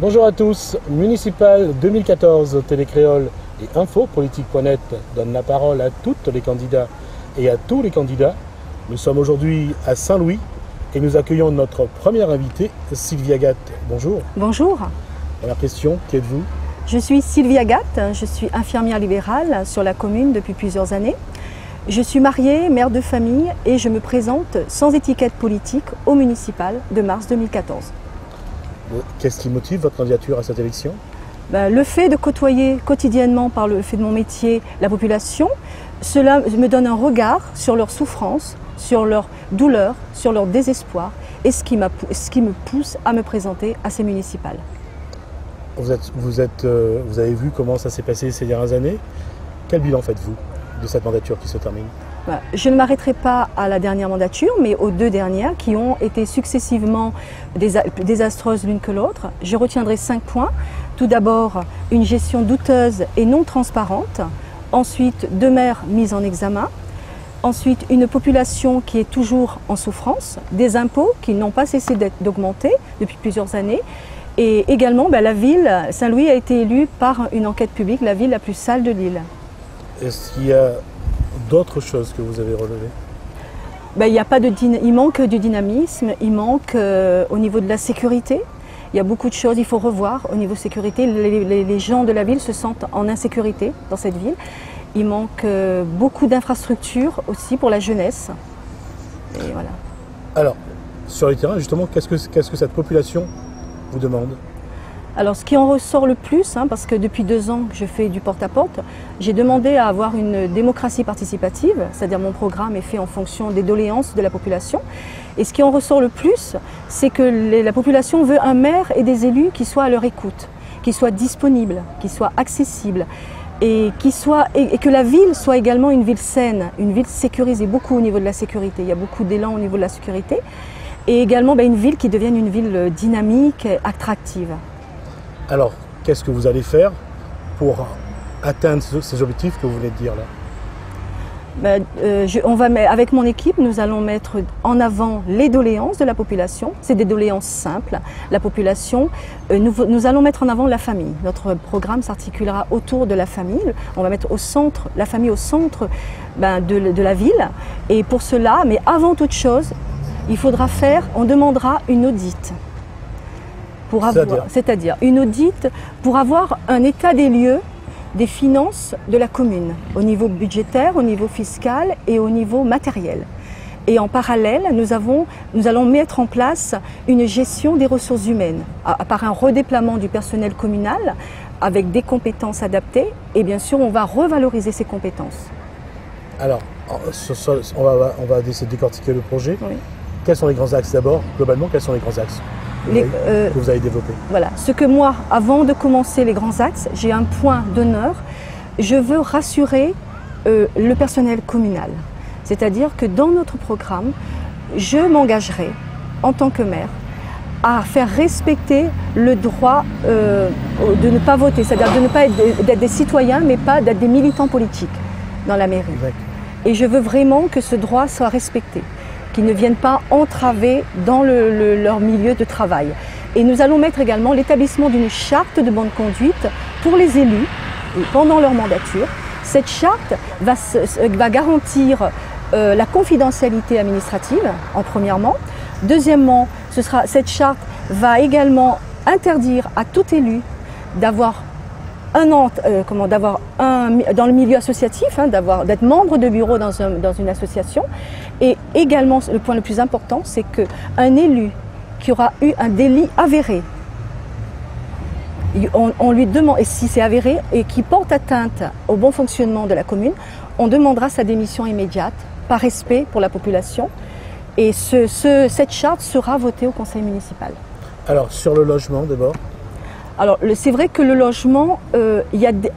Bonjour à tous, Municipal 2014, Télécréole et Infopolitique.net donne la parole à toutes les candidats et à tous les candidats. Nous sommes aujourd'hui à Saint-Louis et nous accueillons notre première invitée, Sylvia Gatt. Bonjour. Bonjour. Première question, qui êtes-vous? Je suis Sylvia Gatt, je suis infirmière libérale sur la commune depuis plusieurs années. Je suis mariée, mère de famille et je me présente sans étiquette politique au municipal de mars 2014. Qu'est-ce qui motive votre candidature à cette élection? Le fait de côtoyer quotidiennement par le fait de mon métier la population, cela me donne un regard sur leurs souffrances, sur leurs douleurs, sur leur désespoir et ce qui me pousse à me présenter à ces municipales. Vous avez vu comment ça s'est passé ces dernières années. Quel bilan faites-vous de cette mandature qui se termine? Je ne m'arrêterai pas à la dernière mandature, mais aux deux dernières qui ont été successivement désastreuses l'une que l'autre. Je retiendrai 5 points. Tout d'abord, une gestion douteuse et non transparente. Ensuite, 2 maires mis en examen. Ensuite, une population qui est toujours en souffrance. Des impôts qui n'ont pas cessé d'augmenter depuis plusieurs années. Et également, la ville, Saint-Louis a été élue par une enquête publique, la ville la plus sale de l'île. Est-ce qu'il y a d'autres choses que vous avez relevées? Il manque du dynamisme, il manque au niveau de la sécurité. Il y a beaucoup de choses, il faut revoir au niveau sécurité. Les gens de la ville se sentent en insécurité dans cette ville. Il manque beaucoup d'infrastructures aussi pour la jeunesse. Et voilà. Alors, sur le terrain, justement, qu'est-ce que cette population vous demande? Alors ce qui en ressort le plus, parce que depuis 2 ans que je fais du porte-à-porte, j'ai demandé à avoir une démocratie participative, c'est-à-dire mon programme est fait en fonction des doléances de la population. Et ce qui en ressort le plus, c'est que la population veut un maire et des élus qui soient à leur écoute, qui soient disponibles, qui soient accessibles et que la ville soit également une ville saine, une ville sécurisée, beaucoup au niveau de la sécurité. Il y a beaucoup d'élan au niveau de la sécurité. Et également une ville qui devienne une ville dynamique, attractive. Alors, qu'est-ce que vous allez faire pour atteindre ces objectifs que vous venez de dire là? Avec mon équipe, nous allons mettre en avant les doléances de la population. C'est des doléances simples. La population, nous allons mettre en avant la famille. Notre programme s'articulera autour de la famille. On va mettre la famille au centre de la ville. Et pour cela, mais avant toute chose, on demandera une audite. C'est-à-dire une audite pour avoir un état des lieux des finances de la commune, au niveau budgétaire, au niveau fiscal et au niveau matériel. Et en parallèle, nous allons mettre en place une gestion des ressources humaines, par un redéploiement du personnel communal avec des compétences adaptées et bien sûr on va revaloriser ces compétences. Alors, on va essayer de décortiquer le projet. Oui. Quels sont les grands axes d'abord? Globalement, quels sont les grands axes que vous avez développés? Voilà. Ce que moi, avant de commencer les grands axes, j'ai un point d'honneur. Je veux rassurer le personnel communal. C'est-à-dire que dans notre programme, je m'engagerai en tant que maire à faire respecter le droit de ne pas voter, c'est-à-dire de ne pas être des citoyens, mais pas d'être des militants politiques dans la mairie. D'accord. Et je veux vraiment que ce droit soit respecté, qu'ils ne viennent pas entraver dans leur milieu de travail. Et nous allons mettre également l'établissement d'une charte de bonne conduite pour les élus pendant leur mandature. Cette charte va garantir la confidentialité administrative, en premièrement. Deuxièmement, cette charte va également interdire à tout élu d'avoir dans le milieu associatif, d'être membre de bureau dans une association. Et également, le point le plus important, c'est qu'un élu qui aura eu un délit avéré, on lui demande, et si c'est avéré, et qui porte atteinte au bon fonctionnement de la commune, on demandera sa démission immédiate, par respect pour la population. Et cette charte sera votée au conseil municipal. Alors, sur le logement d'abord? Alors, c'est vrai que le logement,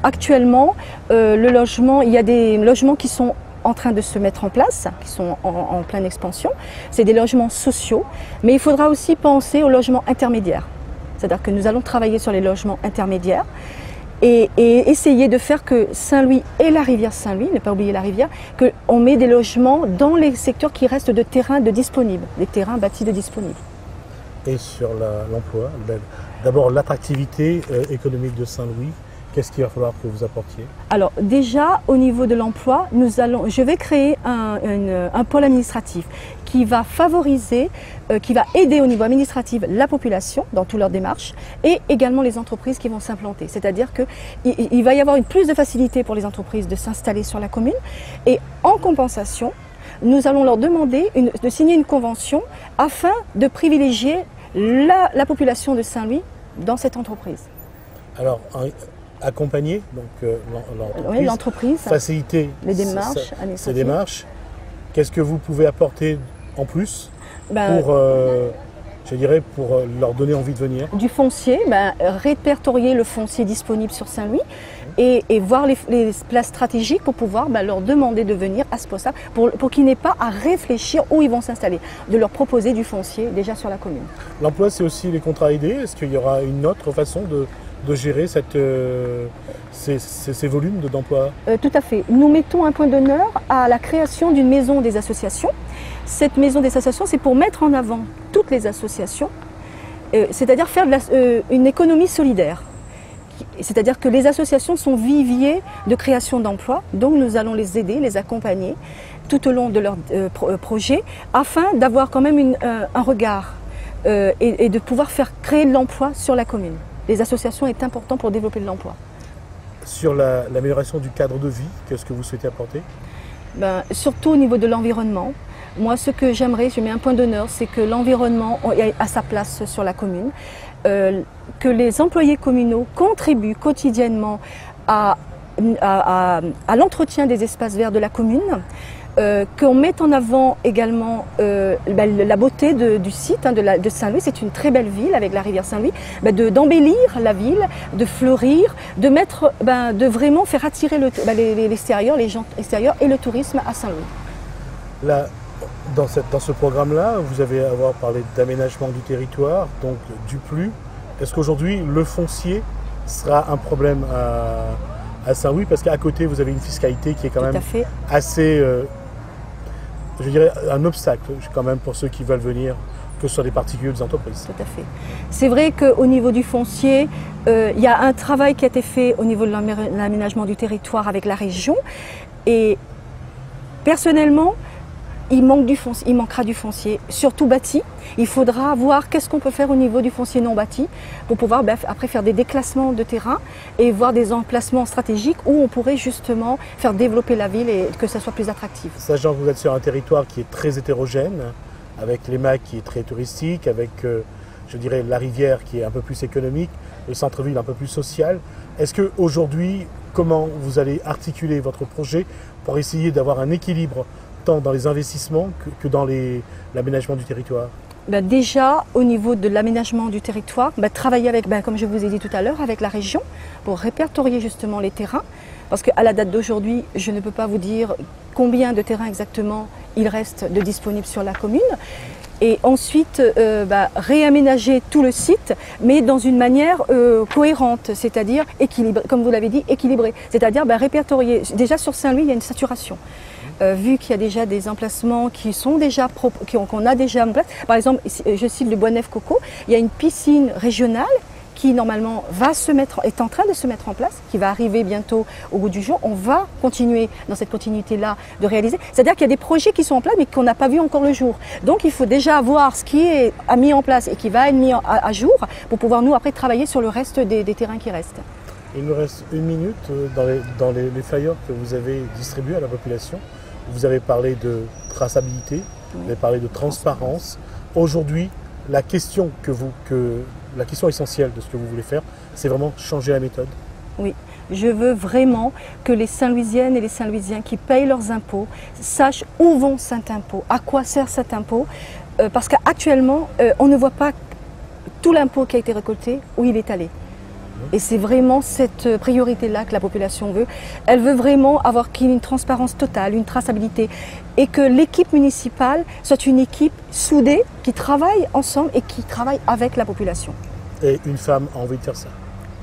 actuellement, il y a des logements qui sont en train de se mettre en place, qui sont en pleine expansion. C'est des logements sociaux, mais il faudra aussi penser aux logements intermédiaires. C'est-à-dire que nous allons travailler sur les logements intermédiaires et essayer de faire que Saint-Louis et la rivière Saint-Louis, ne pas oublier la rivière, qu'on met des logements dans les secteurs qui restent de terrains de disponibles, des terrains bâtis de disponibles. Et sur l'emploi, D'abord, l'attractivité économique de Saint-Louis, qu'est-ce qu'il va falloir que vous apportiez? Alors déjà, au niveau de l'emploi, je vais créer un pôle administratif qui va favoriser, qui va aider au niveau administratif la population dans toutes leurs démarches et également les entreprises qui vont s'implanter. C'est-à-dire qu'il va y avoir plus de facilité pour les entreprises de s'installer sur la commune et en compensation, nous allons leur demander de signer une convention afin de privilégier la population de Saint-Louis dans cette entreprise. Alors, accompagner l'entreprise, faciliter les démarches, ces démarches. Qu'est-ce que vous pouvez apporter en plus pour, je dirais, pour leur donner envie de venir? Du foncier, répertorier le foncier disponible sur Saint-Louis et voir les places stratégiques pour pouvoir leur demander de venir à ce poste-là pour qu'ils n'aient pas à réfléchir où ils vont s'installer, de leur proposer du foncier déjà sur la commune. L'emploi, c'est aussi les contrats aidés. Est-ce qu'il y aura une autre façon de gérer ces volumes d'emploi? Tout à fait. Nous mettons un point d'honneur à la création d'une maison des associations. Cette maison des associations, c'est pour mettre en avant toutes les associations, c'est-à-dire faire une économie solidaire. C'est-à-dire que les associations sont viviers de création d'emplois, donc nous allons les aider, les accompagner tout au long de leur projet, afin d'avoir quand même un regard et de pouvoir faire créer de l'emploi sur la commune. Les associations est important pour développer de l'emploi. Sur l'amélioration du cadre de vie, qu'est-ce que vous souhaitez apporter? Surtout au niveau de l'environnement. Moi, ce que j'aimerais, je mets un point d'honneur, c'est que l'environnement a sa place sur la commune, que les employés communaux contribuent quotidiennement à l'entretien des espaces verts de la commune, qu'on mette en avant également la beauté du site de Saint-Louis. C'est une très belle ville avec la rivière Saint-Louis, d'embellir la ville, de fleurir, de vraiment faire attirer l'extérieur, les gens extérieurs et le tourisme à Saint-Louis. Là, dans ce programme-là, vous avez parlé d'aménagement du territoire, donc du PLU. Est-ce qu'aujourd'hui, le foncier sera un problème à Saint-Louis? Parce qu'à côté, vous avez une fiscalité qui est quand même assez, je dirais, un obstacle quand même pour ceux qui veulent venir, que ce soit des particuliers ou des entreprises. Tout à fait. C'est vrai qu'au niveau du foncier, il y a un travail qui a été fait au niveau de l'aménagement du territoire avec la région. Et personnellement, il manquera du foncier, surtout bâti. Il faudra voir qu'est-ce qu'on peut faire au niveau du foncier non bâti pour pouvoir après faire des déclassements de terrain et voir des emplacements stratégiques où on pourrait justement faire développer la ville et que ça soit plus attractif. Sachant que vous êtes sur un territoire qui est très hétérogène, avec l'EMAC qui est très touristique, avec je dirais la rivière qui est un peu plus économique, le centre-ville un peu plus social. Est-ce qu'aujourd'hui, comment vous allez articuler votre projet pour essayer d'avoir un équilibre tant dans les investissements que dans l'aménagement du territoire? Déjà, au niveau de l'aménagement du territoire, travailler avec, comme je vous ai dit tout à l'heure, avec la région pour répertorier justement les terrains. Parce qu'à la date d'aujourd'hui, je ne peux pas vous dire combien de terrains exactement il reste de disponibles sur la commune. Et ensuite, réaménager tout le site, mais dans une manière cohérente, c'est-à-dire équilibrée, comme vous l'avez dit, équilibrée. C'est-à-dire répertorier. Déjà sur Saint-Louis, il y a une saturation. Vu qu'il y a déjà des emplacements qui sont déjà qu'on a déjà en place. Par exemple, je cite le Bois-Neuf-Coco, il y a une piscine régionale qui normalement est en train de se mettre en place, qui va arriver bientôt au bout du jour. On va continuer dans cette continuité-là de réaliser. C'est-à-dire qu'il y a des projets qui sont en place mais qu'on n'a pas vu encore le jour. Donc il faut déjà voir ce qui est mis en place et qui va être mis à jour pour pouvoir nous après travailler sur le reste des terrains qui restent. Il nous reste une minute dans les flyers que vous avez distribués à la population. Vous avez parlé de traçabilité, vous avez parlé de transparence. Aujourd'hui, la question essentielle de ce que vous voulez faire, c'est vraiment changer la méthode. Oui, je veux vraiment que les Saint-Louisiennes et les Saint-Louisiens qui payent leurs impôts sachent où vont cet impôt, à quoi sert cet impôt, parce qu'actuellement, on ne voit pas tout l'impôt qui a été récolté, où il est allé. Et c'est vraiment cette priorité-là que la population veut. Elle veut vraiment avoir qu'il y ait une transparence totale, une traçabilité, et que l'équipe municipale soit une équipe soudée, qui travaille ensemble et qui travaille avec la population. Et une femme a envie de faire ça?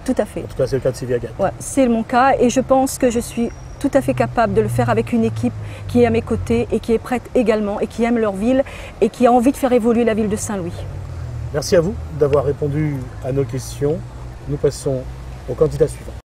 Tout à fait. En tout cas, c'est le cas de Sylvie Agathe. Ouais, c'est mon cas et je pense que je suis tout à fait capable de le faire avec une équipe qui est à mes côtés et qui est prête également et qui aime leur ville et qui a envie de faire évoluer la ville de Saint-Louis. Merci à vous d'avoir répondu à nos questions. Nous passons au candidat suivant.